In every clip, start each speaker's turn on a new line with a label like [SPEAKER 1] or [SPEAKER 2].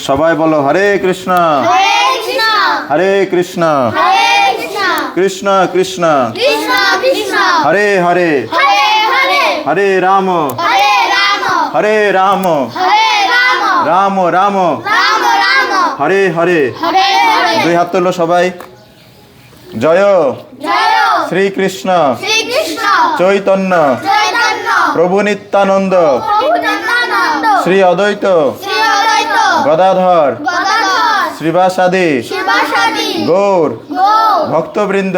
[SPEAKER 1] সবাই বলো হরে কৃষ্ণ হরে কৃষ্ণ কৃষ্ণ কৃষ্ণ হরে হরে হরে রাম হরে রাম রাম রাম হরে হরে। দুই হাত তোলো সবাই। জয় শ্রীকৃষ্ণ চৈতন্য প্রভু নিত্যানন্দ শ্রী অদ্বৈত গদাধর শ্রীবাসাদি গৌর ভক্তবৃন্দ।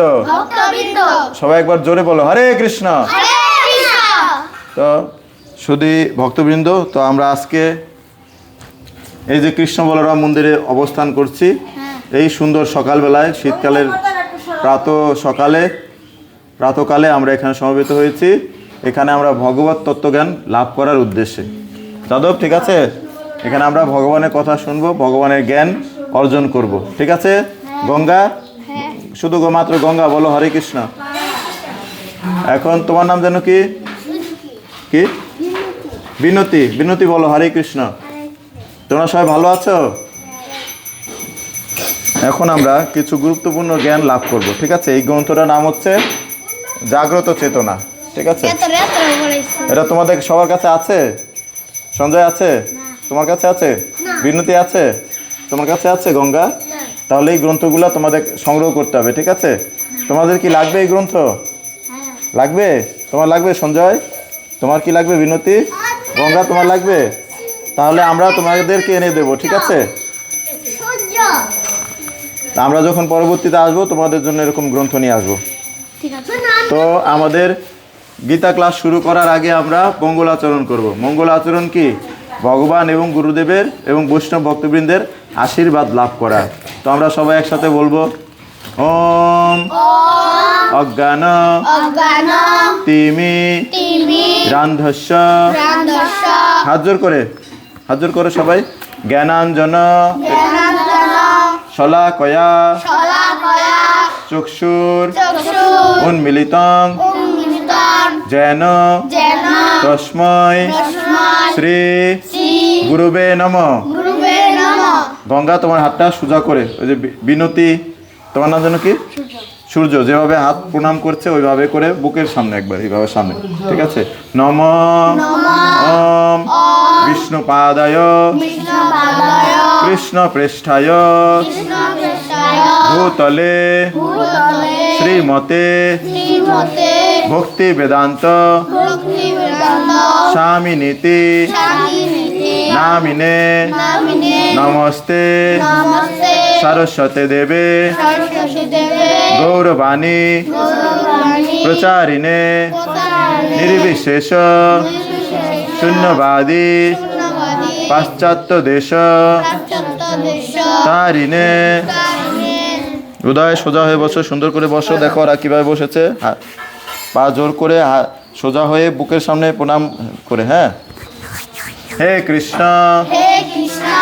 [SPEAKER 1] সবাই একবার জোরে বলো হরে কৃষ্ণ। তো শুধু ভক্তবৃন্দ, তো আমরা আজকে এই যে কৃষ্ণ বলরাম মন্দিরে অবস্থান করছি এই সুন্দর সকালবেলায়, শীতকালের প্রাতকালে আমরা এখানে সমবেত হয়েছি। এখানে আমরা ভগবত তত্ত্বজ্ঞান লাভ করার উদ্দেশ্যে। যাদব ঠিক আছে, এখানে আমরা ভগবানের কথা শুনবো, ভগবানের জ্ঞান অর্জন করব, ঠিক আছে? গঙ্গা, শুধু মাত্র গঙ্গা বলো হরে কৃষ্ণ। এখন তোমার নাম যেন কি? কি? বিনতি। বিনতি বলো হরে কৃষ্ণ। তোমরা সবাই ভালো আছো? এখন আমরা কিছু গুরুত্বপূর্ণ জ্ঞান লাভ করব, ঠিক আছে? এই গ্রন্থটার নাম হচ্ছে জাগ্রত চেতনা, ঠিক আছে? এটা তোমাদের সবার কাছে আছে? সঞ্জয় আছে? তোমার কাছে আছে? বিনতি আছে? তোমার কাছে আছে? গঙ্গা? তাহলে এই গ্রন্থগুলো তোমাদের সংগ্রহ করতে হবে, ঠিক আছে? তোমাদের কি লাগবে এই গ্রন্থ? লাগবে? তোমার লাগবে সঞ্জয়? তোমার কি লাগবে বিনতি? গঙ্গা তোমার লাগবে? তাহলে আমরা তোমাদেরকে এনে দেবো, ঠিক আছে? আমরা যখন পরবর্তীতে আসবো তোমাদের জন্য এরকম গ্রন্থ নিয়ে আসবো। তো আমাদের গীতা ক্লাস শুরু করার আগে আমরা মঙ্গল আচরণ করব। মঙ্গল আচরণ কি? ভগবান এবং গুরুদেবের এবং বৈষ্ণব ভক্তবৃন্দের আশীর্বাদ লাভ করা। তো আমরা সবাই একসাথে বলবো ওম অজ্ঞান তিমি রান্ধস্য। হাত জোর করে সবাই। জ্ঞানাঞ্জন শলাকয়া চক্ষুর উন্মিলিতং যেন তস্मै শ্রী গুরুবে নমঃ। গঙ্গা তোমার হাতটা সোজা করে, ওই যে বিনতি, তোমার নাম যেন কি? সূর্য। যেভাবে হাত প্রণাম করছে ওইভাবে করে বুকের সামনে একবার, এইভাবে সামনে, ঠিক আছে? নমঃ ওম বিষ্ণুপাদায় কৃষ্ণ পৃষ্ঠায় ভূতলে শ্রীমতে ভক্তি বেদান্ত স্বামিনীতি নামিনে নমস্তে সরস্বতী দেবে গৌরবাণী প্রচারিণে নির্বিশেষ শূন্যবাদী পাশ্চাত্য দেশ তারিণে। উদয় সোজা হয়ে বসো, সুন্দর করে বসো। দেখো ওরা কিভাবে বসেছে, পা জোর করে সোজা হয়ে বুকের সামনে প্রণাম করে। হ্যাঁ, হে কৃষ্ণ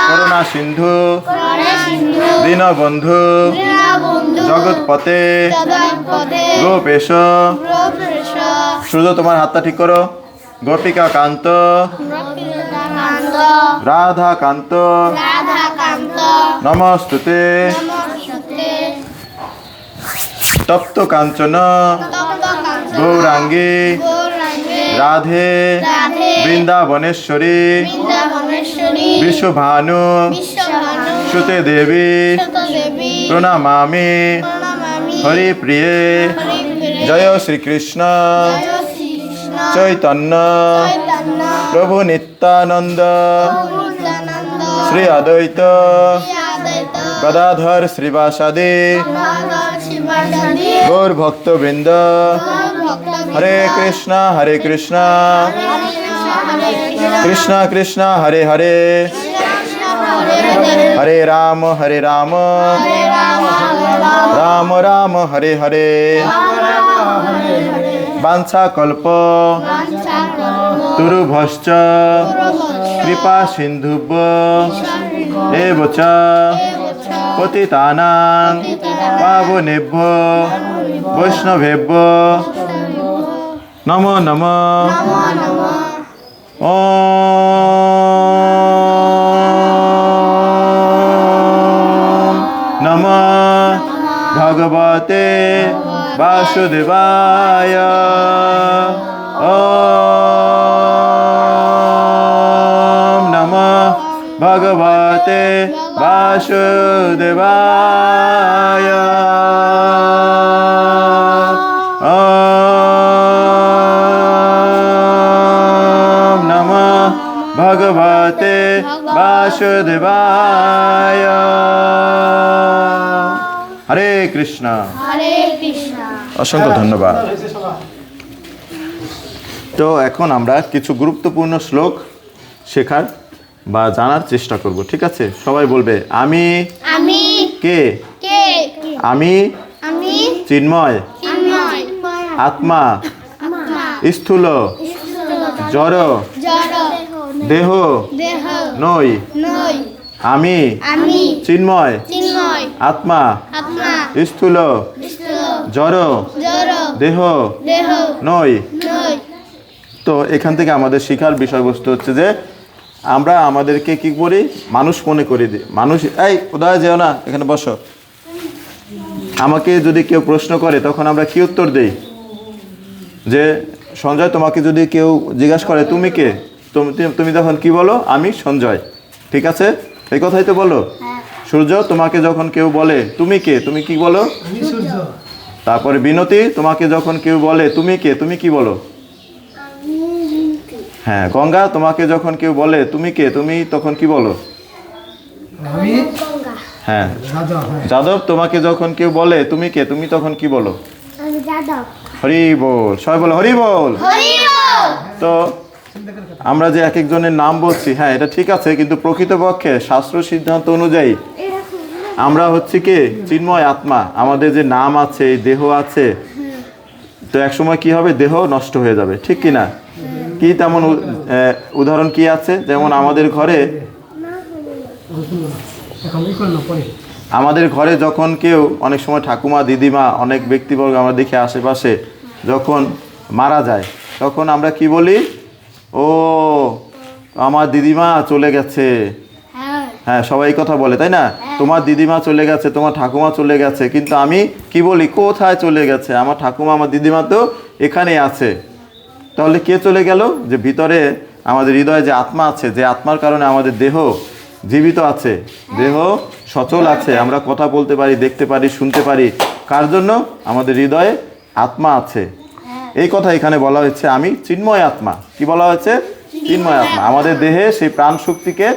[SPEAKER 1] করুণা সিন্ধু দীনবন্ধু জগৎপতে গোপেশ। সূর্য তোমার হাতটা ঠিক করো। গোপিকা কান্ত রাধা কান্ত নমস্তুতে তপ্ত কাঞ্চন গৌরাঙ্গী রাধে বৃন্দাবনেশ্বরী বিশ্বভানু সুতে দেবী প্রণামামি হরিপ্রিয়ে। জয় শ্রীকৃষ্ণ চৈতন্য প্রভু নিত্যানন্দ শ্রী অদ্বৈত গদাধর শ্রীবাসাদি গৌর ভক্তবৃন্দ। হরে কৃষ্ণ কৃষ্ণ কৃষ্ণ হরে হরে, হরে রাম রাম রাম হরে হরে। বাঞ্ছা কল্প তুরুভশ্চ কৃপা সিন্ধুভ্য এব চ পতিতানাং পাবনেভ্যো বৈষ্ণবেভ্যো নমো নমঃ। ওম ভগবতে বাসুদেবায়। ওম নমঃ ভগবতে বাসুদেবায়। ওম নমঃ ভগবতে বাসুদেবায়। হরে কৃষ্ণ।
[SPEAKER 2] হরে কৃষ্ণ।
[SPEAKER 1] অসংখ্য ধন্যবাদ। তো এখন আমরা কিছু গুরুত্বপূর্ণ শ্লোক শেখার বা জানার চেষ্টা করব, ঠিক আছে? সবাই বলবে আমি
[SPEAKER 2] আমি
[SPEAKER 1] কে?
[SPEAKER 2] কে?
[SPEAKER 1] আমি
[SPEAKER 2] আমি
[SPEAKER 1] চিন্ময়
[SPEAKER 2] চিন্ময়
[SPEAKER 1] আত্মা
[SPEAKER 2] আত্মা
[SPEAKER 1] স্থূল জড়
[SPEAKER 2] জড়
[SPEAKER 1] দেহ
[SPEAKER 2] দেহ
[SPEAKER 1] নই।
[SPEAKER 2] নই।
[SPEAKER 1] আমি
[SPEAKER 2] আমি
[SPEAKER 1] চিন্ময়
[SPEAKER 2] চিন্ময়
[SPEAKER 1] আত্মা
[SPEAKER 2] আত্মা
[SPEAKER 1] স্থূল
[SPEAKER 2] স্থূল
[SPEAKER 1] জড়
[SPEAKER 2] জড়
[SPEAKER 1] দেহ
[SPEAKER 2] দেহ
[SPEAKER 1] নই।
[SPEAKER 2] নই।
[SPEAKER 1] তো এখান থেকে আমাদের শিখার বিষয়বস্তু হচ্ছে যে আমরা আমাদেরকে কি করি, মানুষ মনে করে দিই। মানুষ, এই উদয় যেও না, এখানে বসো। আমাকে যদি কেউ প্রশ্ন করে তখন আমরা কি উত্তর দেই? যে সঞ্জয়, তোমাকে যদি কেউ জিজ্ঞাসা করে তুমি কে, তুমি তখন কি বলো? আমি সঞ্জয়, ঠিক আছে? এই কথাই তো বলো। সূর্য, তোমাকে যখন কেউ বলে তুমি কে, তুমি কি বলো? তারপরে বিনতি, তোমাকে যখন কেউ বলে তুমি কে, তুমি কি বলো? হ্যাঁ। গঙ্গা, তোমাকে যখন কেউ বলে তুমি কে, তুমি তখন কি বলো? হ্যাঁ। যাদব, তোমাকে যখন কেউ বলে তুমি কে, তুমি তখন কি বলো? হরি বল। সবাই বলো হরি বল। তো আমরা যে এক একজনের নাম বলছি, হ্যাঁ এটা ঠিক আছে, কিন্তু প্রকৃতপক্ষে শাস্ত্র সিদ্ধান্ত অনুযায়ী আমরা হচ্ছে কি চিন্ময় আত্মা। আমাদের যে নাম আছে, দেহ আছে, তো এক সময় কি হবে? দেহ নষ্ট হয়ে যাবে, ঠিক কি না? কি তেমন উদাহরণ কি আছে? যেমন আমাদের ঘরে যখন কেউ, অনেক সময় ঠাকুমা দিদিমা অনেক ব্যক্তিবর্গ আমরা দেখি আশেপাশে যখন মারা যায়, তখন আমরা কি বলি? ও আমার দিদিমা চলে গেছে। হ্যাঁ, সবাই এই কথা বলে, তাই না? তোমার দিদিমা চলে গেছে, তোমার ঠাকুমা চলে গেছে। কিন্তু আমি কি বলি? কোথায় চলে গেছে? আমার ঠাকুমা আমার দিদিমা তো এখানেই আছে। তাহলে কে চলে গেল? যে ভিতরে আমাদের হৃদয়ে যে আত্মা আছে, যে আত্মার কারণে আমাদের দেহ জীবিত আছে, দেহ সচল আছে, আমরা কথা বলতে পারি, দেখতে পারি, শুনতে পারি। কার জন্য? আমাদের হৃদয়ে আত্মা আছে। এই কথা এখানে বলা হয়েছে আমি চিন্ময় আত্মা। কি বলা হয়েছে? চিন্ময় আত্মা। আমাদের দেহে সেই প্রাণ শক্তিকে,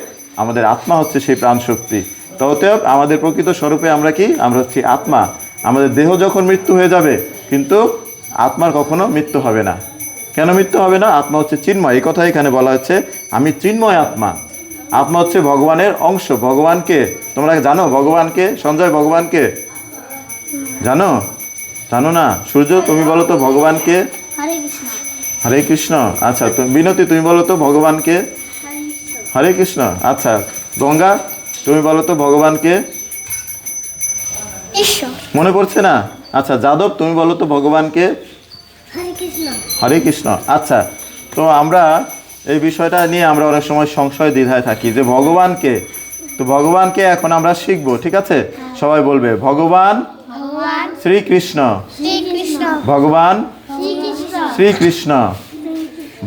[SPEAKER 1] আমাদের আত্মা হচ্ছে সেই প্রাণ শক্তি। তো অতএব আমাদের প্রকৃত স্বরূপে আমরা কি? আমরা হচ্ছি আত্মা। আমাদের দেহ যখন মৃত্যু হয়ে যাবে, কিন্তু আত্মার কখনো মৃত্যু হবে না। কেন মৃত্যু হবে না? আত্মা হচ্ছে চিন্ময়। এই কথা এখানে বলা হচ্ছে আমি চিন্ময় আত্মা। আত্মা হচ্ছে ভগবানের অংশ। ভগবানকে তোমরা জানো? ভগবানকে সঞ্জয়, ভগবানকে জানো? জানো না? সূর্য, তুমি বলো তো ভগবানকে?
[SPEAKER 2] হরে কৃষ্ণ।
[SPEAKER 1] হরে কৃষ্ণ। আচ্ছা, তো বিনতি, তুমি বলো তো ভগবানকে? হরে কৃষ্ণ। আচ্ছা, গঙ্গা, তুমি বলো তো ভগবানকে?
[SPEAKER 2] ঈশ্বর।
[SPEAKER 1] মনে পড়ছে না? আচ্ছা, যাদব, তুমি বলো তো ভগবানকে?
[SPEAKER 2] হরে কৃষ্ণ।
[SPEAKER 1] হরে কৃষ্ণ। আচ্ছা, তো আমরা এই বিষয়টা নিয়ে আমরা অনেক সময় সংশয় দ্বিধায় থাকি যে ভগবানকে। তো ভগবানকে এখন আমরা শিখবো, ঠিক আছে? সবাই বলবে ভগবান
[SPEAKER 2] ভগবান
[SPEAKER 1] শ্রীকৃষ্ণ।
[SPEAKER 2] শ্রীকৃষ্ণ।
[SPEAKER 1] ভগবান
[SPEAKER 2] শ্রীকৃষ্ণ।
[SPEAKER 1] শ্রীকৃষ্ণ।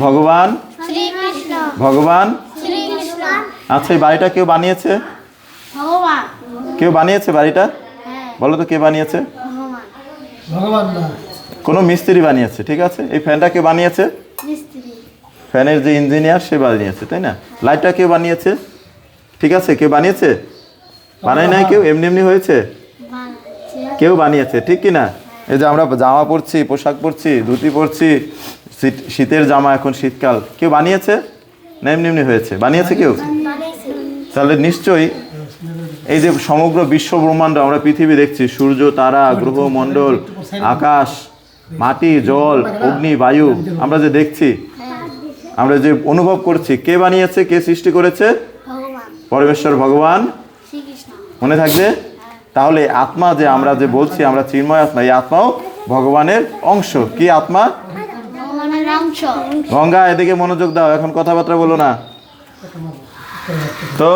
[SPEAKER 1] ভগবান
[SPEAKER 2] শ্রীকৃষ্ণ।
[SPEAKER 1] ভগবান।
[SPEAKER 2] শ্রীকৃষ্ণ।
[SPEAKER 1] আচ্ছা, এই বাড়িটা কেউ বানিয়েছে?
[SPEAKER 2] ভগবান।
[SPEAKER 1] কেউ বানিয়েছে বাড়িটা?
[SPEAKER 2] হ্যাঁ,
[SPEAKER 1] বলো তো কে বানিয়েছে?
[SPEAKER 2] ভগবান।
[SPEAKER 1] কোনো মিস্ত্রি বানিয়েছে, ঠিক আছে? এই ফ্যানটা কে বানিয়েছে?
[SPEAKER 2] মিস্ত্রি।
[SPEAKER 1] ফ্যানের যে ইঞ্জিনিয়ার সে বানিয়েছে, তাই না? লাইটটা কে বানিয়েছে? ঠিক আছে, কে বানিয়েছে? বানায় নাই কেউ, এমনি এমনি হয়েছে? কেউ বানিয়েছে, ঠিক কি না? এই যে আমরা জামা পরছি, পোশাক পরছি, ধুতি পরছি, শীতের জামা, এখন শীতকাল, কেউ বানিয়েছে না এমনি এমনি হয়েছে? বানিয়েছে কেউ? তাহলে নিশ্চয়ই এই যে সমগ্র বিশ্ব ব্রহ্মাণ্ড আমরা পৃথিবী দেখছি, সূর্য, তারা, গ্রহ মণ্ডল, আকাশ, মাটি, জল, অগ্নি, বায়ু, আমরা যে দেখছি, আমরা যে অনুভব করছি, কে বানিয়েছে? কে সৃষ্টি করেছে?
[SPEAKER 2] ভগবান।
[SPEAKER 1] পরমেশ্বর ভগবান।
[SPEAKER 2] শ্রীকৃষ্ণ।
[SPEAKER 1] মনে থাকবে? তাহলে আত্মা যে আমরা যে বলছি আমরা চিন্ময় আত্মা, এই আত্মাও ভগবানের অংশ। কি আত্মা?
[SPEAKER 2] ভগবানের অংশ।
[SPEAKER 1] গঙ্গা, এদিকে মনোযোগ দাও, এখন কথাবার্তা বলো না। তো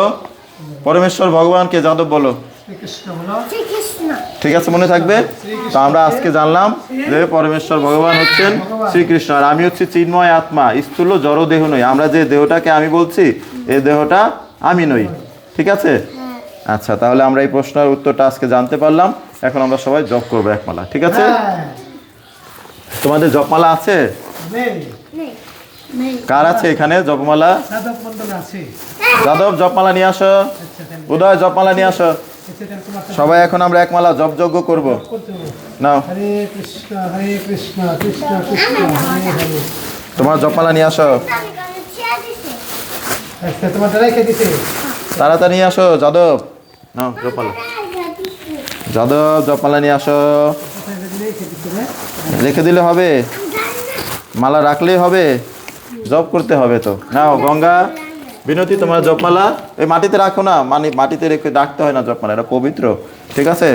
[SPEAKER 1] পরমেশ্বর ভগবানকে যাদব বলো।
[SPEAKER 2] শ্রীকৃষ্ণ।
[SPEAKER 1] ঠিক আছে, মনে থাকবে? তো আমরা আজকে জানলাম যে পরমেশ্বর ভগবান হচ্ছেন শ্রীকৃষ্ণ, আর আমি হচ্ছি চিন্ময় আত্মা, স্থূল জড় দেহ নই। আমরা যে দেহটাকে আমি বলছি এই দেহটা আমি নই। ঠিক আছে? আচ্ছা, তাহলে আমরা এই প্রশ্নের উত্তরটা আজকে জানতে পারলাম। এখন আমরা সবাই জপ করবো একমালা। ঠিক আছে? তোমাদের জপমালা আছে? কার আছে এখানে জপমালা? যাদব জপমালা নিয়ে আসো, উদয় জপমালা নিয়ে আসো। সবাই এখন আমরা একমালা জপ যজ্ঞ করবো। নাও,
[SPEAKER 3] হরে কৃষ্ণ কৃষ্ণ কৃষ্ণ হরে হরে।
[SPEAKER 1] তোমার জপমালা নিয়ে আসো,
[SPEAKER 3] আচ্ছা, তোমার রেখে দিতে
[SPEAKER 1] তাড়াতাড়ি নিয়ে আসো। যাদব নাও জপমালা, যাদব জপমালা নিয়ে আসো। রেখে দিলে হবে? মালা রাখলেই হবে? জপ করতে হবে তো। নাও গঙ্গা, বিনতি, তোমার জপমালা এই মাটিতে রাখো না, মানে মাটিতে রেখে রাখতে হয় না জপমালা, এটা পবিত্র। ঠিক আছে?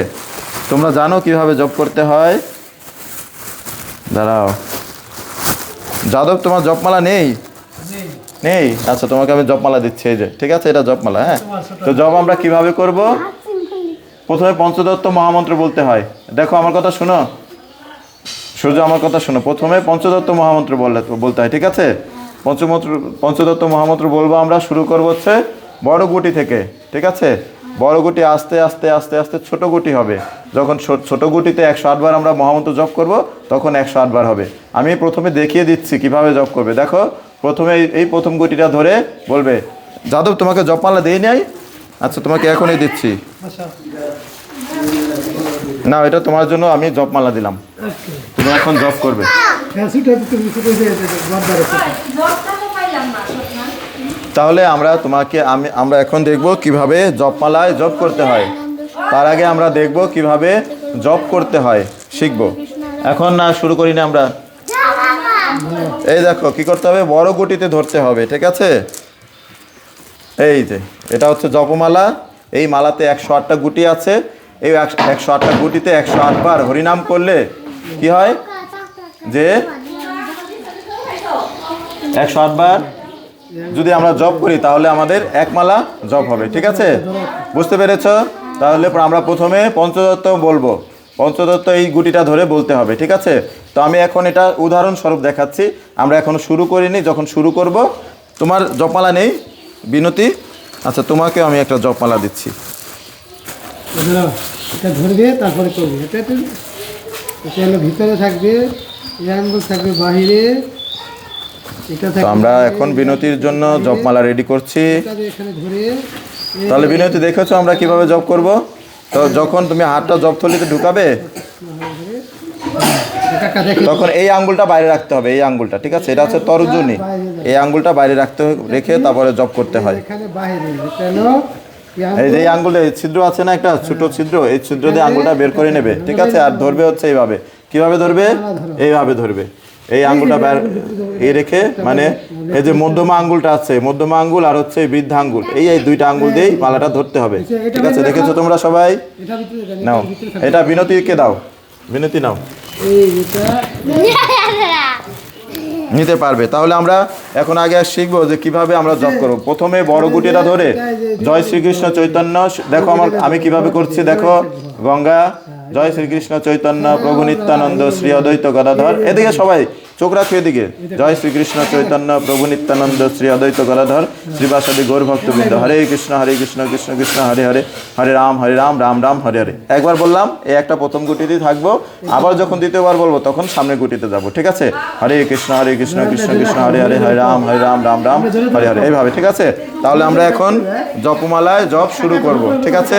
[SPEAKER 1] তোমরা জানো কিভাবে জপ করতে হয়? দাঁড়াও, যাদব তোমার জপমালা নেই? নেই? আচ্ছা, তোমাকে আমি জপমালা দিচ্ছি, এই যে। ঠিক আছে, এটা জপমালা। হ্যাঁ, তো জপ আমরা কিভাবে করব? প্রথমে পঞ্চদত্ত মহামন্ত্র বলতে হয়। দেখো, আমার কথা শোনো, সূর্য আমার কথা শোনো। প্রথমে পঞ্চদত্ত মহামন্ত্র বলতে হয়। ঠিক আছে? পঞ্চদত্ত মহামন্ত্র বলবো আমরা। শুরু করবো হচ্ছে বড় গুটি থেকে। ঠিক আছে? বড় গুটি আস্তে আস্তে আস্তে আস্তে ছোট গুটি হবে। যখন ছোট গুটিতে 108 বার আমরা মহামন্ত্র জপ করব, তখন 108 বার হবে। আমি প্রথমে দেখিয়ে দিচ্ছি কিভাবে জপ করবে। দেখো, প্রথমে এই প্রথম গুটিটা ধরে বলবে। যাদব, তোমাকে জপমালা দেই নাই? আচ্ছা, তোমাকে এখনই দিচ্ছি। না, এটা তোমার জন্য আমি জপমালা দিলাম, তুমি এখন জপ করবে। তাহলে আমরা এখন দেখব কিভাবে জপমালায় জপ করতে হয়। তার আগে আমরা দেখব কিভাবে জপ করতে হয়, শিখব। এখন না শুরু করি না আমরা? এই দেখো কি করতে হবে, বড় গুটিতে ধরতে হবে। ঠিক আছে? এই যে এটা হচ্ছে জপমালা। এই মালাতে 108টা গুটি আছে। এই 108টা গুটিতে 108 বার হরিনাম করলে কি হয়, যে 108 বার যদি আমরা জপ করি তাহলে আমাদের একমালা জপ হবে। ঠিক আছে? বুঝতে পেরেছ? তাহলে আমরা প্রথমে পঞ্চদত্ত বলবো। পঞ্চদত্ত এই গুটিটা ধরে বলতে হবে। ঠিক আছে? তো আমি এখন এটা উদাহরণস্বরূপ দেখাচ্ছি। আমরা এখনো শুরু করিনি, যখন শুরু করব। তোমার জপমালা নেই বিনতি? আচ্ছা, তোমাকে আমি একটা জপমালা দিচ্ছি।
[SPEAKER 3] এটা ধরবে, তারপরে করবে। এটা হলো ভিতরে থাকবে, এই আঙ্গুল থাকবে বাহিরে।
[SPEAKER 1] তো আমরা এখন বিনতির জন্য জপমালা রেডি করছি।
[SPEAKER 3] এখানে ধরে,
[SPEAKER 1] তাহলে বিনতি দেখেছো আমরা কিভাবে জপ করব? তো যখন তুমি হাতটা জপথলিতে ঢুকাবে, তখন এই আঙ্গুলটা বাইরে রাখতে হবে। এই আঙ্গুলটা, ঠিক আছে? এটা হচ্ছে তর্জনী। এই আঙ্গুলটা বাইরে রেখে তারপরে জপ করতে হয়।
[SPEAKER 3] এখানে বাহিরে, এটা হলো
[SPEAKER 1] এই যে আঙ্গুলে ছিদ্র আছে না, একটা ছোট ছিদ্র, এই ছিদ্র দিয়ে আঙ্গুলটা বের করে নেবে। ঠিক আছে? আর ধরবে হচ্ছে এইভাবে। কিভাবে ধরবে? এইভাবে ধরবে। এই আঙ্গুলটা এই রেখে, মানে এই যে মধ্যমা আঙ্গুলটা আছে, মধ্যমা আঙ্গুল আর হচ্ছে বৃদ্ধা আঙ্গুল, এই দুইটা আঙ্গুল দিয়েই মালাটা ধরতে হবে। ঠিক আছে? দেখেছো তোমরা সবাই? নাও, এটা বিনতিকে দাও। বিনতি নাও, নিতে পারবে। তাহলে আমরা এখন আগে শিখবো যে কিভাবে আমরা জপ করবো। প্রথমে বড় গুটিটা ধরে জয় শ্রীকৃষ্ণ চৈতন্য, দেখো আমি কিভাবে করছি। দেখো, গঙ্গা, জয় শ্রীকৃষ্ণ চৈতন্য প্রভু নিত্যানন্দ শ্রী অদ্বৈত গদাধর। এদিকে সবাই চোখ রাখো, এদিকে। জয় শ্রীকৃষ্ণ চৈতন্য প্রভু নিত্যানন্দ শ্রী অদ্বৈত গদাধর শ্রীবাসাদি গৌর ভক্তবৃন্দ। হরে কৃষ্ণ কৃষ্ণ কৃষ্ণ হরে হরে, হরে রাম রাম রাম হরে হরে। একবার বললাম, এই একটা প্রথম গুটিতেই থাকবো। আবার যখন দ্বিতীয়বার বলবো তখন সামনের গুটিতে যাব। ঠিক আছে? হরে কৃষ্ণ কৃষ্ণ কৃষ্ণ হরে হরে, হরে রাম রাম রাম হরে হরে, এইভাবে। ঠিক আছে? তাহলে আমরা এখন জপমালায় জপ শুরু করব। ঠিক আছে?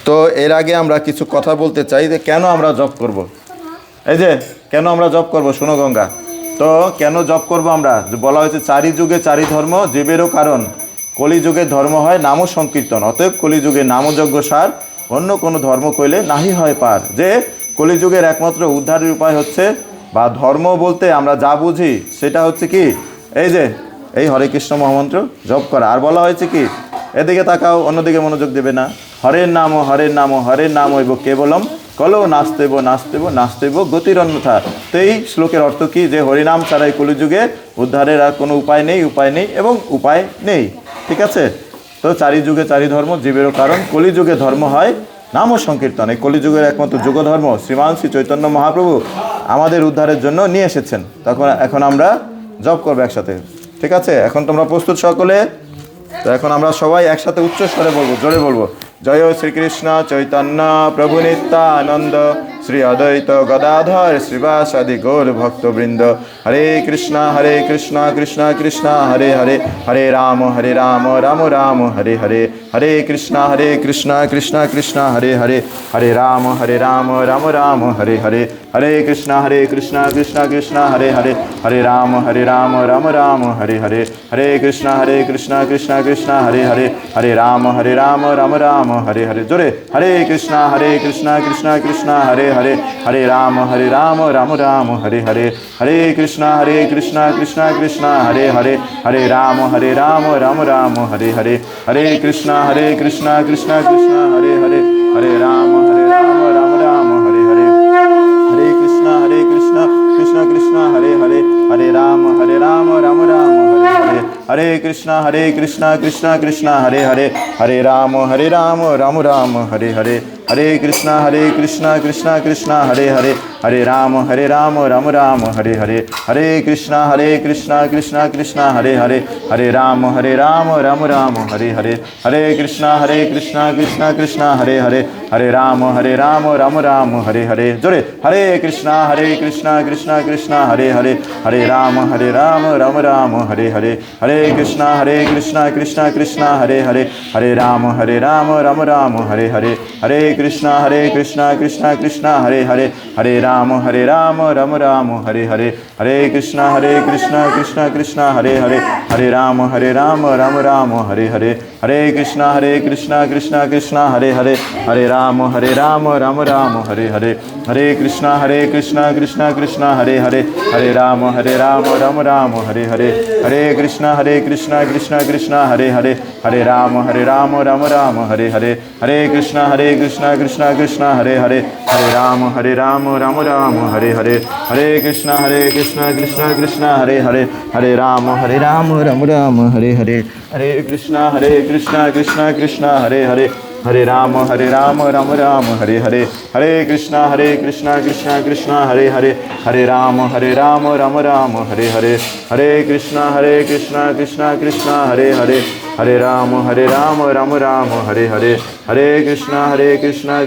[SPEAKER 1] তো এর আগে আমরা কিছু কথা বলতে চাই যে কেন আমরা জপ করব। এই যে কেন আমরা জপ করব, শোনো গঙ্গা। তো কেন জপ করব আমরা? বলা হয়েছে চারি যুগে চারি ধর্ম, জীবেরও কারণ কলিযুগে ধর্ম হয় নাম সংকীর্তন। অতএব কলিযুগে নামযজ্ঞ সার, অন্য কোনো ধর্ম কইলে নাহি হয় পার। যে কলিযুগের একমাত্র উদ্ধারের উপায় হচ্ছে, বা ধর্ম বলতে আমরা যা বুঝি সেটা হচ্ছে কি, এই যে এই হরে কৃষ্ণ মহামন্ত্র জপ করা। আর বলা হয়েছে কি, এদিকে তাকাও, অন্যদিকে মনোযোগ দেবে না। হরের নাম হরের নাম হরের নাম হইব কেবলম, কলো নাস্তেব নাস্তেব নাস্তেব গতির অন্যথা। তো এই শ্লোকের অর্থ কি, যে হরিনাম ছাড়াই কলিযুগে উদ্ধারের আর কোনো উপায় নেই, উপায় নেই এবং উপায় নেই। ঠিক আছে? তো চারি যুগে চারি ধর্ম, জীবেরও কারণ। কলিযুগে ধর্ম হয় নাম ও সংকীর্তন। এই কলিযুগের একমাত্র যুগ ধর্ম শ্রীমান শ্রী চৈতন্য মহাপ্রভু আমাদের উদ্ধারের জন্য নিয়ে এসেছেন। এখন আমরা জপ করবো একসাথে, ঠিক আছে? এখন তোমরা প্রস্তুত সকলে? তো এখন আমরা সবাই একসাথে উচ্চ স্বরে বলবো, জোরে বলবো। জয় শ্রীকৃষ্ণ চৈতন্য প্রভু নিত্যানন্দ শ্রী অদ্বৈত গদাধর শ্রীবাসাদি গৌর ভক্তবৃন্দ। হরে কৃষ্ণ কৃষ্ণ কৃষ্ণ হরে হরে, হরে রাম রাম রাম হরে হরে, হরে কৃষ্ণ কৃষ্ণ কৃষ্ণ হরে হরে, হরে রাম রাম রাম হরে হরে, হরে কৃষ্ণ কৃষ্ণ কৃষ্ণ হরে হরে, হরে রাম রাম রাম হরে হরে, হরে কৃষ্ণ কৃষ্ণ কৃষ্ণ হরে হরে, হরে রাম রাম রাম হরে হরে। জোরে হরে কৃষ্ণ কৃষ্ণ কৃষ্ণ হরে হরে, হরে রাম রাম রাম হরে হরে, হরে কৃষ্ণ কৃষ্ণ কৃষ্ণ হরে হরে, হরে রাম রাম রাম হরে হরে, হরে কৃষ্ণ কৃষ্ণ কৃষ্ণ হরে হরে, হরে রাম রাম রাম হরে হরে, হরে কৃষ্ণ কৃষ্ণ কৃষ্ণ হরে হরে, হরে রাম রাম রাম হরে হরে, হরে কৃষ্ণ কৃষ্ণ কৃষ্ণ হরে হরে, হরে রাম রাম রাম হরে হরে, হরে কৃষ্ণ কৃষ্ণ কৃষ্ণ হরে হরে, হরে রাম রাম রাম হরে হরে, হরে কৃষ্ণ কৃষ্ণ কৃষ্ণ হরে হরে, হরে রাম রাম রাম হরে হরে, হরে কৃষ্ণ কৃষ্ণ কৃষ্ণ হরে হরে, হরে রাম রাম রাম হরে হরে। জোরে হরে কৃষ্ণ কৃষ্ণ কৃষ্ণ হরে হরে, হরে রাম রাম রাম হরে হরে, হরে কৃষ্ণ কৃষ্ণ কৃষ্ণ হরে হরে, হরে রাম রাম রাম হরে হরে, হরে কৃষ্ণ কৃষ্ণ কৃষ্ণ হরে হরে, হরে রাম রাম রাম হরে হরে, হরে কৃষ্ণ কৃষ্ণ কৃষ্ণ হরে হরে, হরে রাম রাম রাম হরে হরে, হরে কৃষ্ণ কৃষ্ণ কৃষ্ণ হরে হরে, হরে রাম রাম রাম হরে হরে, হরে কৃষ্ণ কৃষ্ণ কৃষ্ণ হরে হরে, হরে রাম রাম রাম হরে হরে, হরে কৃষ্ণ কৃষ্ণ কৃষ্ণ হরে হরে, হরে রাম রাম রাম হরে হরে, হরে কৃষ্ণ কৃষ্ণ কৃষ্ণ হরে হরে, হরে রাম রাম রাম হরে হরে, হরে কৃষ্ণ কৃষ্ণ কৃষ্ণ হরে হরে, হরে রাম রাম রাম হরে হরে, হরে কৃষ্ণ কৃষ্ণ কৃষ্ণ হরে হরে, হরে রাম রাম রাম হরে হরে, হরে কৃষ্ণ কৃষ্ণ কৃষ্ণ হরে হরে, হরে রাম রাম রাম হরে হরে, হরে কৃষ্ণ কৃষ্ণ কৃষ্ণ হরে হরে, হরে রাম রাম রাম হরে হরে, হরে কৃষ্ণ কৃষ্ণ কৃষ্ণ হরে হরে, হরে রাম রাম রাম হরে হরে, হরে কৃষ্ণ কৃষ্ণ কৃষ্ণ হরে হরে, হরে রাম রাম রাম হরে হরে, হরে কৃষ্ণ কৃষ্ণ কৃষ্ণ হরে হরে, হরে রাম রাম রাম হরে হরে, হরে কৃষ্ণ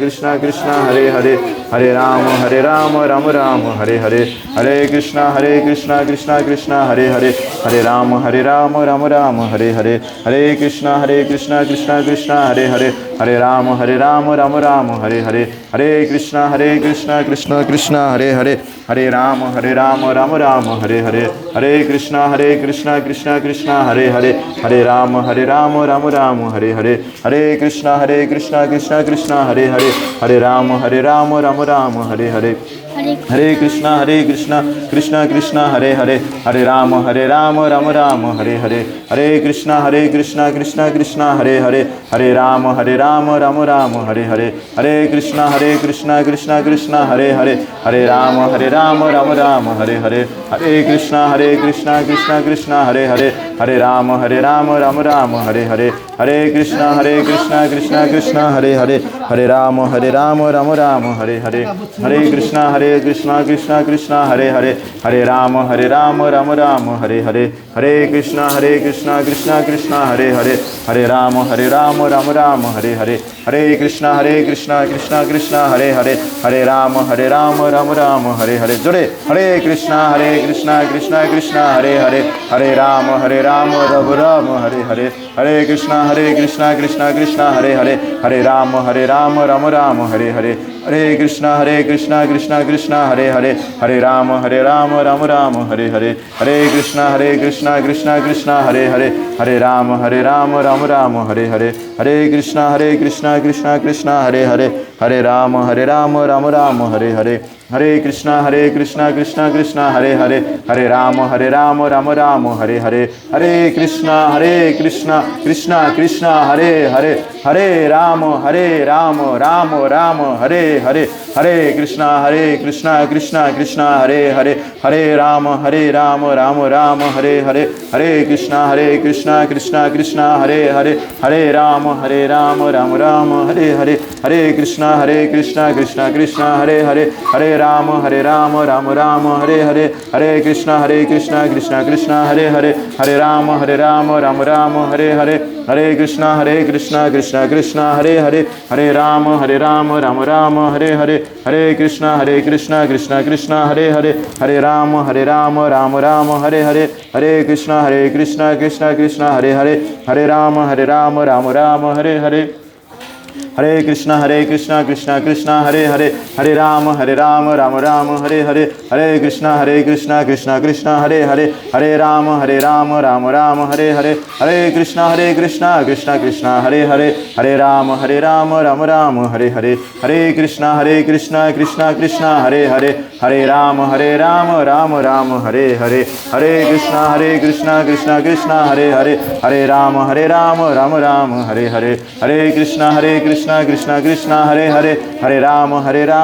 [SPEAKER 1] কৃষ্ণ কৃষ্ণ হরে হরে, হরে রাম রাম রাম হরে হরে, হরে কৃষ্ণ কৃষ্ণ কৃষ্ণ হরে হরে, হরে রাম রাম রাম হরে হরে, হরে কৃষ্ণ কৃষ্ণ কৃষ্ণ হরে হরে, হরে রাম রাম রাম হরে হরে, হরে কৃষ্ণ কৃষ্ণ কৃষ্ণ হরে হরে, হরে রাম রাম রাম হরে হরে, হরে কৃষ্ণ কৃষ্ণ কৃষ্ণ হরে হরে, হরে রাম রাম রাম হরে হরে, হরে কৃষ্ণ কৃষ্ণ কৃষ্ণ হরে হরে, হরে রাম রাম রাম হরে হরে, হরে কৃষ্ণ কৃষ্ণ কৃষ্ণ হরে হরে, হরে রাম রাম রাম হরে হরে, হরে কৃষ্ণ কৃষ্ণ কৃষ্ণ হরে হরে, হরে রাম রাম রাম হরে হরে, হরে কৃষ্ণ কৃষ্ণ কৃষ্ণ হরে হরে, হরে রাম রাম রাম হরে হরে, হরে কৃষ্ণ কৃষ্ণ কৃষ্ণ হরে হরে, হরে রাম রাম রাম হরে হরে, হরে কৃষ্ণ কৃষ্ণ কৃষ্ণ হরে হরে, হরে রাম রাম রাম হরে হরে। জোরে হরে কৃষ্ণ কৃষ্ণ কৃষ্ণ হরে হরে, হরে রাম রাম রাম হরে হরে, হরে কৃষ্ণ কৃষ্ণ কৃষ্ণ হরে হরে, হরে রাম রাম রাম হরে হরে, হরে কৃষ্ণ কৃষ্ণ কৃষ্ণ হরে হরে, হরে রাম রাম রাম হরে হরে, হরে কৃষ্ণ কৃষ্ণ কৃষ্ণ হরে হরে, হরে রাম রাম রাম হরে হরে, হরে কৃষ্ণ কৃষ্ণ কৃষ্ণ হরে হরে, হরে রাম রাম রাম হরে হরে, हरे कृष्णा कृष्णा कृष्णा हरे हरे हरे राम राम राम हरे हरे हरे कृष्णा कृष्णा कृष्णा हरे हरे हरे राम राम राम हरे हरे हरे कृष्णा कृष्णा कृष्णा हरे हरे हरे राम राम राम हरे हरे हरे कृष्णा कृष्णा कृष्णा हरे हरे हरे राम राम राम हरे हरे हरे कृष्णा कृष्णा कृष्णा हरे हरे हरे राम राम राम हरे हरे हरे कृष्णा कृष्णा कृष्णा हरे हरे हरे राम राम राम हरे हरे हरे कृष्णा कृष्णा कृष्णा हरे हरे हरे राम राम राम हरे हरे हरे कृष्णा कृष्णा कृष्णा हरे हरे हरे राम राम राम हरे हरे हरे कृष्णा कृष्णा कृष्णा हरे हरे हरे राम राम राम हरे हरे हरे कृष्णा कृष्णा कृष्णा हरे हरे हरे राम राम राम हरे हरे हरे कृष्णा कृष्णा कृष्णा हरे हरे हरे राम राम राम हरे हरे हरे कृष्णा कृष्णा कृष्णा हरे हरे हरे राम राम राम हरे हरे हरे कृष्णा कृष्णा कृष्णा हरे हरे हरे राम राम राम हरे हरे हरे कृष्णा कृष्णा कृष्णा हरे हरे हरे राम राम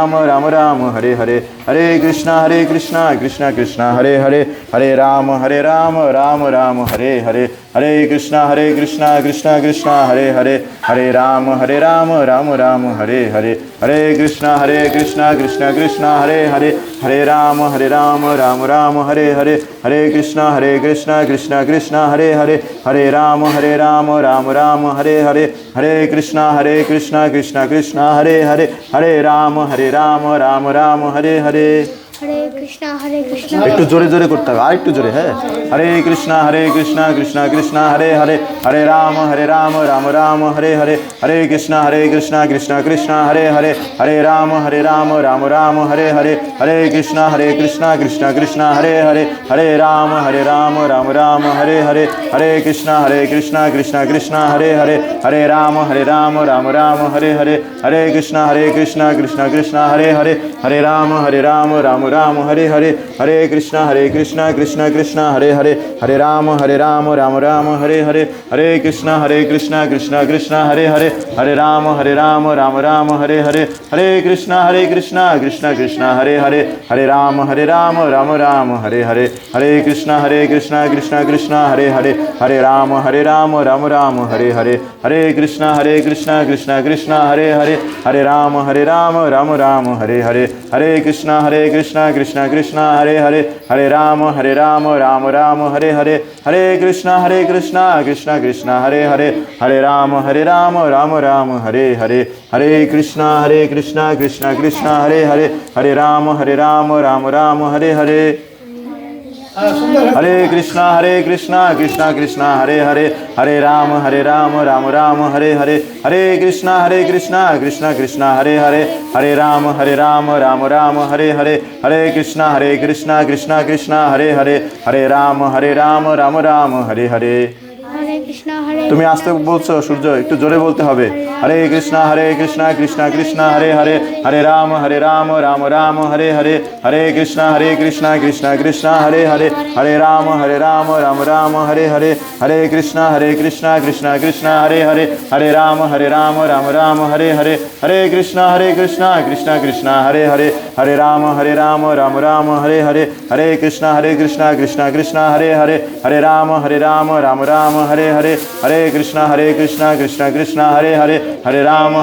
[SPEAKER 1] राम हरे हरे हरे कृष्णा कृष्णा कृष्णा हरे हरे हरे राम राम राम हरे हरे हरे कृष्णा कृष्णा कृष्णा हरे हरे हरे राम राम राम हरे हरे हरे कृष्णा कृष्णा कृष्णा हरे हरे हरे राम राम राम हरे हरे हरे कृष्णा कृष्णा कृष्णा हरे हरे हरे राम राम राम हरे हरे हरे कृष्णा कृष्णा कृष्णा हरे हरे हरे राम राम राम हरे हरे हरे कृष्णा कृष्णा कृष्णा हरे हरे हरे राम राम राम हरे हरे
[SPEAKER 2] हरे कृष्णा
[SPEAKER 1] একটু জোরে জোরে করতে হবে আর একটু জোরে হ্যাঁ হরে কৃষ্ণা কৃষ্ণা কৃষ্ণা হরে হরে হরে রাম রাম রাম হরে হরে হরে কৃষ্ণা কৃষ্ণা কৃষ্ণা হরে হরে হরে রাম রাম রাম হরে হরে হরে কৃষ্ণা কৃষ্ণা কৃষ্ণা হরে হরে হরে রাম রাম রাম হরে হরে হরে কৃষ্ণা কৃষ্ণা কৃষ্ণা হরে হরে হরে রাম রাম রাম হরে হরে হরে কৃষ্ণা কৃষ্ণা কৃষ্ণা হরে হরে হরে রাম রাম राम हरे हरे हरे कृष्णा कृष्णा कृष्णा हरे हरे हरे राम राम राम हरे हरे हरे कृष्णा कृष्णा कृष्णा हरे हरे हरे राम राम राम हरे हरे हरे कृष्णा कृष्णा कृष्णा हरे हरे हरे राम राम राम हरे हरे हरे कृष्णा कृष्णा कृष्णा हरे हरे हरे राम राम राम हरे हरे हरे कृष्णा कृष्णा कृष्णा हरे हरे हरे राम राम राम हरे हरे हरे कृष्णा कृष्णा कृष्णा हरे हरे हरे राम राम राम हरे हरे हरे कृष्णा कृष्णा कृष्णा हरे हरे हरे राम राम राम हरे हरे हरे कृष्णा कृष्णा कृष्णा हरे हरे हरे राम राम राम हरे हरे हरे कृष्णा कृष्णा कृष्णा हरे हरे हरे राम राम राम हरे हरे हरे कृष्णा कृष्णा कृष्णा हरे हरे हरे राम राम राम हरे हरे हरे कृष्णा कृष्णा कृष्णा हरे हरे हरे राम राम राम हरे हरे
[SPEAKER 2] हरे कृष्णा
[SPEAKER 1] তুমি আস্তে বলছো সূর্য একটু জোরে বলতে হবে হরে কৃষ্ণা কৃষ্ণা কৃষ্ণা হরে হরে হরে রাম রাম রাম হরে হরে হরে কৃষ্ণা কৃষ্ণা কৃষ্ণা হরে হরে হরে রাম রাম রাম হরে হরে হরে কৃষ্ণা কৃষ্ণা কৃষ্ণা হরে হরে হরে রাম রাম রাম হরে হরে হরে কৃষ্ণা কৃষ্ণা কৃষ্ণা হরে হরে হরে রাম রাম রাম হরে হরে হরে কৃষ্ণা কৃষ্ণা কৃষ্ণা হরে হরে হরে রাম রাম রাম हरे हरे हरे कृष्णा कृष्णा कृष्णा हरे हरे हरे राम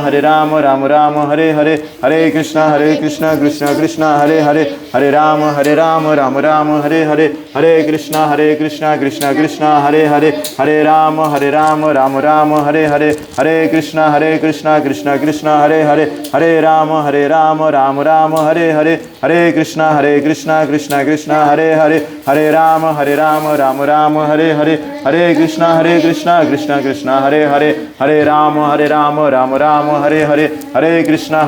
[SPEAKER 1] राम राम हरे हरे हरे कृष्णा कृष्णा कृष्णा हरे हरे हरे राम राम राम हरे हरे हरे कृष्णा कृष्णा कृष्णा हरे हरे हरे राम राम राम हरे हरे हरे कृष्णा कृष्णा कृष्णा हरे हरे हरे राम राम राम हरे हरे हरे कृष्णा कृष्णा कृष्णा हरे हरे हरे राम राम राम हरे हरे हरे कृष्णा कृष्णा कृष्णा हरे हरे हरे राम राम राम हरे हरे हरे कृष्णा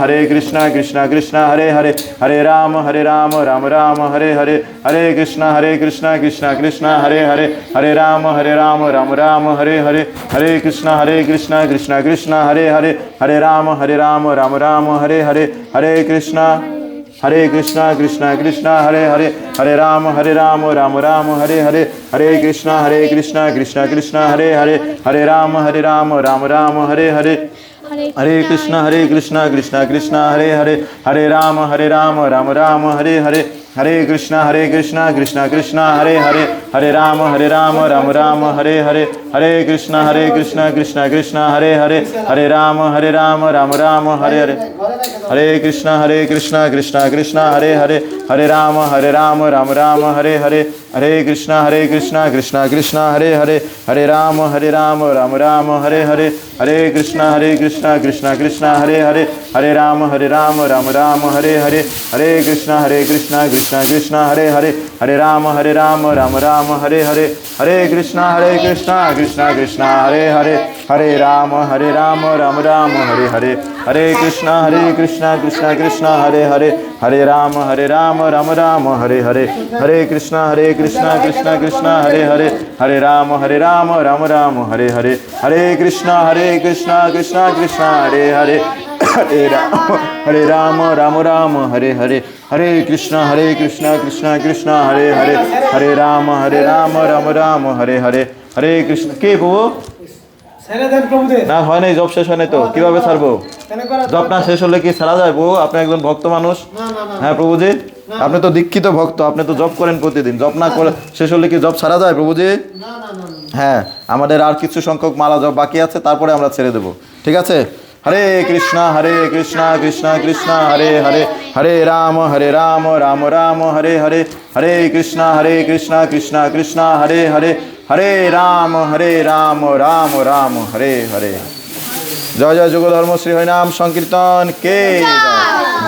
[SPEAKER 1] कृष्णा कृष्णा हरे हरे हरे राम राम राम हरे हरे हरे कृष्णा कृष्णा कृष्णा हरे हरे हरे राम राम राम हरे हरे हरे कृष्णा कृष्णा कृष्णा हरे हरे हरे राम राम राम हरे हरे हरे कृष्णा हरे कृष्णा कृष्णा कृष्णा हरे हरे हरे राम राम राम हरे हरे हरे कृष्णा कृष्णा कृष्णा हरे हरे हरे राम राम राम हरे हरे हरे कृष्णा कृष्णा कृष्णा हरे हरे हरे राम राम राम हरे हरे हरे कृष्णा कृष्णा कृष्णा हरे हरे हरे राम राम राम हरे हरे हरे कृष्णा कृष्णा कृष्णा हरे हरे हरे राम राम राम हरे हरे हरे कृष्णा कृष्णा कृष्णा हरे हरे हरे राम राम राम हरे हरे हरे कृष्णा कृष्णा कृष्णा हरे हरे हरे राम राम राम हरे हरे हरे कृष्णा कृष्णा कृष्णा हरे हरे हरे राम राम राम हरे हरे हरे कृष्णा कृष्णा कृष्णा हरे हरे हरे राम राम राम हरे हरे हरे कृष्णा कृष्णा कृष्णा हरे हरे हरे राम राम राम हरे हरे हरे कृष्णा कृष्णा कृष्णा हरे हरे हरे राम राम राम हरे हरे हरे कृष्णा कृष्णा कृष्णा हरे हरे हरे राम राम राम हरे हरे हरे कृष्णा कृष्णा कृष्णा हरे हरे हरे राम राम हरे हरे हरे कृष्णा कृष्णा कृष्णा हरे हरे हरे राम राम राम हरे हरे हरे कृष्ण के প্রভু না হয় নাই জব শেষ হয় নাই তো কিভাবে ছাড়বো জব না শেষ হলে কি ছাড়া যায় প্রভু আপনি একজন ভক্ত মানুষ হ্যাঁ প্রভুজি আপনি তো দীক্ষিত ভক্ত আপনি তো জব করেন প্রতিদিন জব না করে শেষ হলে কি জব ছাড়া যায় প্রভুজি হ্যাঁ আমাদের আর কিছু সংখ্যক মালা জব বাকি আছে তারপরে আমরা ছেড়ে দেব ঠিক আছে हरे कृष्णा कृष्णा कृष्णा हरे हरे हरे राम राम राम हरे हरे हरे कृष्णा कृष्णा कृष्णा हरे हरे हरे राम राम राम हरे हरे जय जय जुग धर्म श्री हरिनाम संकीर्तन के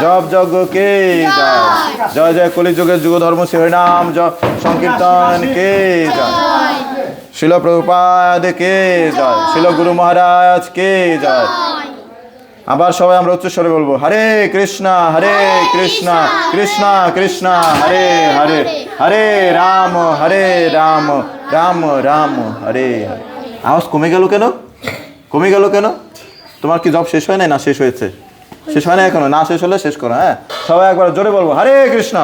[SPEAKER 1] जप यज्ञ के जय जय कलि जुगे जुग धर्म श्री हरिनाम जप संकीर्तन के जय शिल प्रभुपाद के जय शिल गुरु महाराज के जय আবার সবাই আমরা উচ্চ স্বরে বলবো হরে কৃষ্ণা কৃষ্ণা কৃষ্ণা হরে হরে হরে রাম রাম রাম হরে হরে আওয়াজ কমে গেল কেন তোমার কি জব শেষ হয় না শেষ হয়েছে শেষ হয় না এখনো না শেষ হলে শেষ করো হ্যাঁ সবাই একবার জোরে বলবো হরে কৃষ্ণ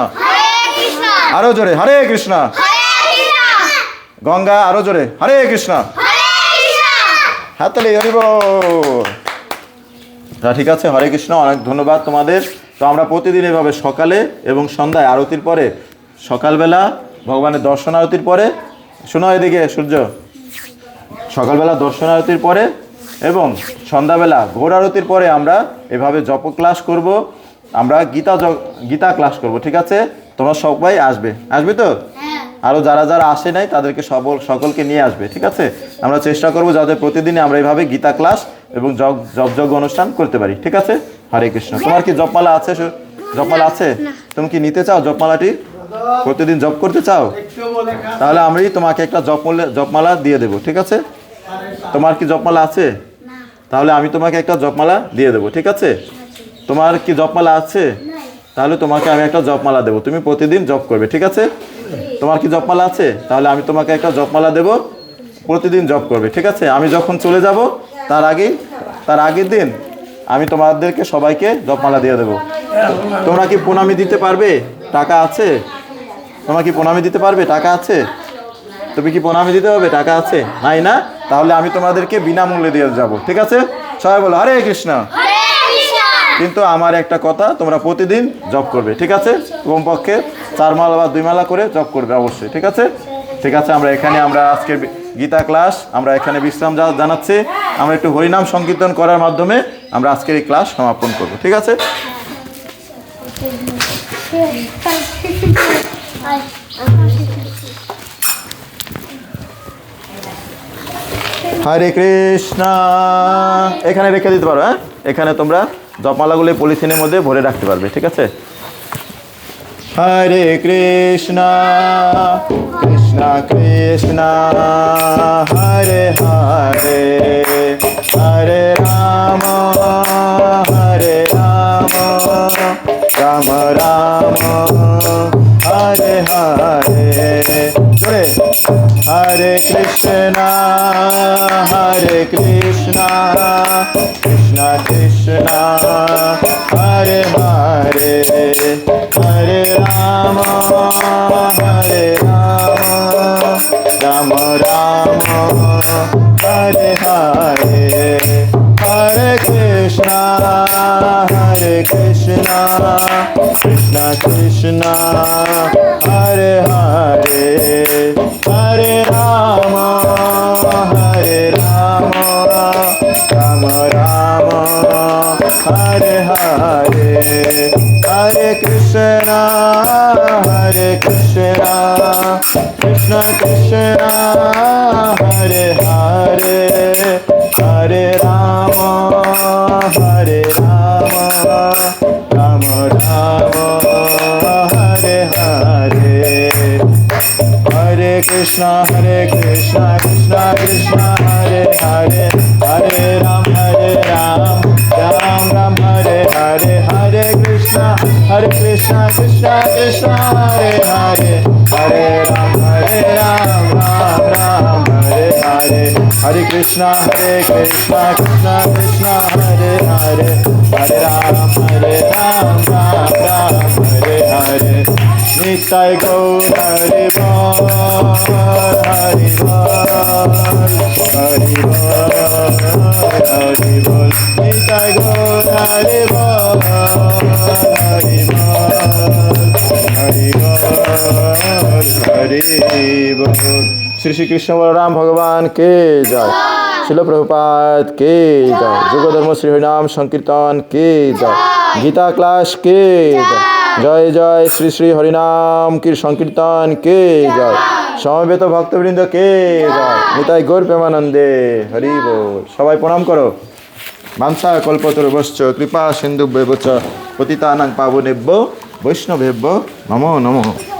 [SPEAKER 1] আরো জোরে হরে কৃষ্ণ গঙ্গা আরো জোরে হরে কৃষ্ণ হাততালি হরি বল ঠিক আছে হরে কৃষ্ণ অনেক ধন্যবাদ তোমাদের তো আমরা প্রতিদিন এভাবে সকালে এবং সন্ধ্যায় আরতির পরে সকালবেলা ভগবানের দর্শন আরতির পরে শোনো এদিকে সূর্য সকালবেলা দর্শন আরতির পরে এবং সন্ধ্যাবেলা ঘোর আরতির পরে আমরা এভাবে জপ ক্লাস করব আমরা গীতা ক্লাস করব ঠিক আছে তোমরা সবাই আসবে তো আরও যারা আসে নাই তাদেরকে সকলকে নিয়ে আসবে ঠিক আছে আমরা চেষ্টা করব যাতে প্রতিদিনই আমরা এইভাবে গীতা ক্লাস এবং জপ অনুষ্ঠান করতে পারি ঠিক আছে হরে কৃষ্ণ তোমার কি জপমালা আছে তুমি কি নিতে চাও জপমালাটি প্রতিদিন জপ করতে চাও তাহলে আমি তোমাকে একটা জপমালা দিয়ে দেবো ঠিক আছে তোমার কি জপমালা আছে তাহলে আমি তোমাকে একটা জপমালা দিয়ে দেবো ঠিক আছে তোমার কি জপমালা আছে তাহলে তোমাকে আমি একটা জপমালা দেবো তুমি প্রতিদিন জপ করবে ঠিক আছে তোমার কি জপমালা আছে তাহলে আমি তোমাকে একটা জপমালা দেবো প্রতিদিন জপ করবে ঠিক আছে আমি যখন চলে যাব তার আগের দিন আমি তোমাদেরকে সবাইকে জপমালা দিয়ে দেবো তোমরা কি প্রণামী দিতে পারবে টাকা আছে তোমরা কি প্রণামী দিতে পারবে টাকা আছে তুমি কি প্রণামী দিতে হবে টাকা আছে নাই না তাহলে আমি তোমাদেরকে বিনামূল্যে দিয়ে যাব ঠিক আছে সবাই বলো হরে কৃষ্ণ কিন্তু আমার একটা কথা তোমরা প্রতিদিন জপ করবে ঠিক আছে কমপক্ষে 4 মালা বা 2 মালা করে জপ করবে অবশ্যই ঠিক আছে আমরা আজকের গীতা ক্লাস আমরা এখানে বিশ্রাম জানাচ্ছি আমরা একটু হরিনাম সংকীর্তন করার মাধ্যমে আমরা আজকের এই ক্লাস সমাপন করব ঠিক আছে হরে কৃষ্ণ এখানে রেখে দিতে পারো হ্যাঁ এখানে তোমরা জপমালাগুলো পলিথিনের মধ্যে ভরে রাখতে পারবে ঠিক আছে হরে কৃষ্ণ কৃষ্ণ কৃষ্ণ হরে হরে হরে রাম রাম রাম হরে হরে হরে কৃষ্ণ কৃষ্ণ কৃষ্ণ হরে হরে হরে হরে রাম রাম রাম হরে হরে হরে কৃষ্ণ কৃষ্ণ কৃষ্ণ হরে হরে হরে রাম রাম রাম হরে হরে হরে কৃষ্ণ কৃষ্ণ কৃষ্ণ হরে হরে হরে রাম রাম রাম হরে হরে হরে কৃষ্ণ কৃষ্ণ কৃষ্ণ হরে হরে হরে রাম রাম রাম হরে হরে হরে কৃষ্ণ কৃষ্ণ কৃষ্ণ হরে হরে হরে রাম রাম রাম হরে হরে হরে কৃষ্ণ কৃষ্ণ কৃষ্ণ হরে হরে হরে রাম রাম রাম হরে হরে নিতাই গৌর হরি বল হরি বল হরি বল হরি বল নিতাই গৌর হরি বল হরি বল হরি বল হরি বল। শ্রী শ্রী কৃষ্ণ বলরাম ভগবান কে জয়, শিল প্রভুপাদ কে জয়, যোগধর্ম শ্রী হরিনাম সংকীর্তন কে জয়, গীতা ক্লাস কে জয়, জয় জয় শ্রী শ্রী হরিনাম সংকীর্তন কে জয়, সমবেত ভক্তবৃন্দ কে জয়, নিতাই গৌর প্রেমানন্দে হরি বল। সবাই প্রণাম করো। বাঞ্ছা কল্পতরুভ্যশ্চ কৃপা সিন্ধুভ্যেব চ পতিতানাং পাবনেভ্যো বৈষ্ণবেভ্যো নমো নমঃ।